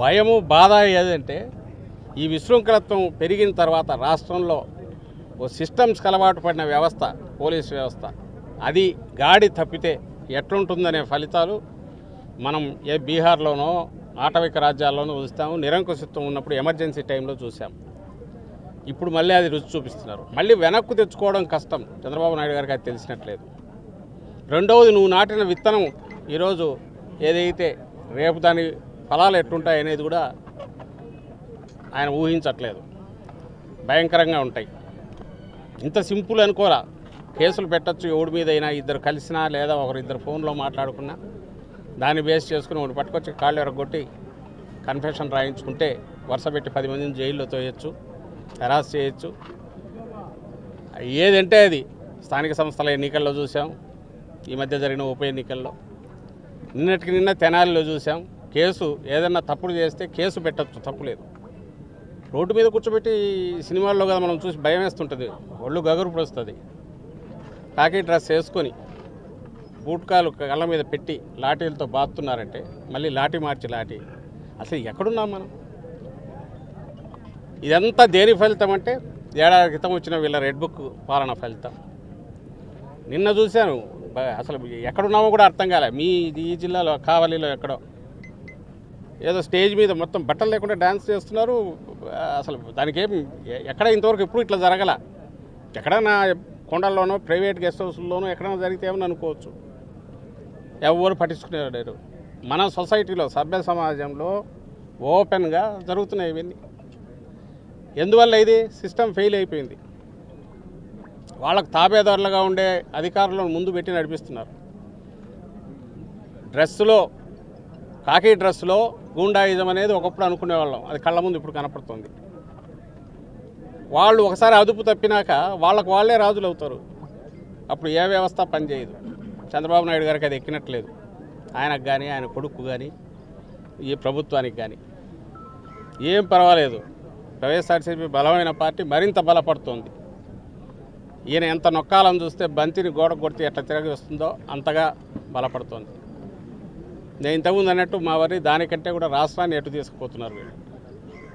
భయము బాధ ఏదంటే ఈ విశృంఖలత్వం పెరిగిన తర్వాత రాష్ట్రంలో ఓ సిస్టమ్స్కి అలవాటు పడిన వ్యవస్థ పోలీస్ వ్యవస్థ అది గాడి తప్పితే ఎట్లుంటుందనే ఫలితాలు మనం ఏ బీహార్లోనో ఆటవిక రాజ్యాల్లోనూ చూస్తాము. నిరంకుశత్వం ఉన్నప్పుడు ఎమర్జెన్సీ టైంలో చూసాం. ఇప్పుడు మళ్ళీ అది రుచి చూపిస్తున్నారు. మళ్ళీ వెనక్కు తెచ్చుకోవడం కష్టం. చంద్రబాబు నాయుడు గారికి అది తెలిసినట్లేదు. రెండవది, నువ్వు నాటిన విత్తనం ఈరోజు ఏదైతే రేపు దాని ఫలాలు ఎట్లుంటాయి అనేది కూడా ఆయన ఊహించట్లేదు. భయంకరంగా ఉంటాయి. ఇంత సింపుల్ అనుకోరా. కేసులు పెట్టచ్చు ఎవడి మీదైనా, ఇద్దరు కలిసినా లేదా ఒకరిద్దరు ఫోన్లో మాట్లాడుకున్నా దాన్ని బేస్ చేసుకుని ఒకటి పట్టుకొచ్చి కాళ్ళు ఎరగొట్టి కన్ఫెషన్ రాయించుకుంటే వరుస పెట్టి 10 మందిని జైల్లో తోయచ్చు, హెరాస్ చేయొచ్చు. ఏదంటే అది స్థానిక సంస్థల ఎన్నికల్లో చూసాం. ఈ మధ్య జరిగిన ఉప ఎన్నికల్లో నిన్నటికి నిన్న తెనాలిలో చూసాం. కేసు ఏదన్నా తప్పుడు చేస్తే కేసు పెట్టచ్చు, తప్పులేదు. రోడ్డు మీద కూర్చోబెట్టి సినిమాల్లో కదా మనం చూసి భయం వేస్తుంటుంది, ఒళ్ళు గగురు పడుస్తుంది. కాకి డ్రెస్ వేసుకొని బూట్కాలు కళ్ళ మీద పెట్టి లాఠీలతో బాస్తున్నారంటే మళ్ళీ లాఠీ మార్చి లాఠీ. అసలు ఎక్కడున్నాం మనం? ఇదంతా దేని ఫలితం అంటే ఏడాది క్రితం వచ్చిన వీళ్ళ రెడ్ బుక్ పాలన ఫలితం. నిన్న చూశాను, అసలు ఎక్కడున్నామో కూడా అర్థం కాలే. మీ ఈ జిల్లాలో కావలిలో ఎక్కడో ఏదో స్టేజ్ మీద మొత్తం బట్టలు లేకుండా డ్యాన్స్ చేస్తున్నారు. అసలు దానికి ఎక్కడ ఇంతవరకు ఎప్పుడు ఇట్లా జరగల. ఎక్కడైనా కొండల్లోనో ప్రైవేట్ గెస్ట్ హౌస్లోనో ఎక్కడైనా జరిగితే ఏమని అనుకోవచ్చు. ఎవరు పట్టించుకునేవారు. మన సొసైటీలో సభ్య సమాజంలో ఓపెన్గా జరుగుతున్నాయి ఇవన్నీ. ఎందువల్ల ఇది సిస్టమ్ ఫెయిల్ అయిపోయింది. వాళ్ళకు తాబేదారులుగా ఉండే అధికారులను ముందు పెట్టి నడిపిస్తున్నారు. డ్రెస్సులో, కాకి డ్రెస్సులో గూండాయిజం అనేది ఒకప్పుడు అనుకునేవాళ్ళం, అది కళ్ళ ముందు ఇప్పుడు కనపడుతుంది. వాళ్ళు ఒకసారి అదుపు తప్పినాక వాళ్ళకు వాళ్ళే రాజులు అవుతారు. అప్పుడు ఏ వ్యవస్థ పనిచేయదు. చంద్రబాబు నాయుడు గారికి అది ఎక్కినట్లేదు. ఆయనకు కానీ ఆయన కొడుకు కానీ ఈ ప్రభుత్వానికి కానీ ఏం పర్వాలేదు. వైఎస్ఆర్సీపీ బలమైన పార్టీ మరింత బలపడుతోంది. ఈయన ఎంత నొక్కాలని చూస్తే బంతిని గోడ కొడితే ఎట్లా తిరిగి వస్తుందో అంతగా బలపడుతోంది. నేను ఇంతకుముందు అన్నట్టు మా వారి దానికంటే కూడా రాష్ట్రాన్ని ఎటు తీసుకుపోతున్నారు వీళ్ళు.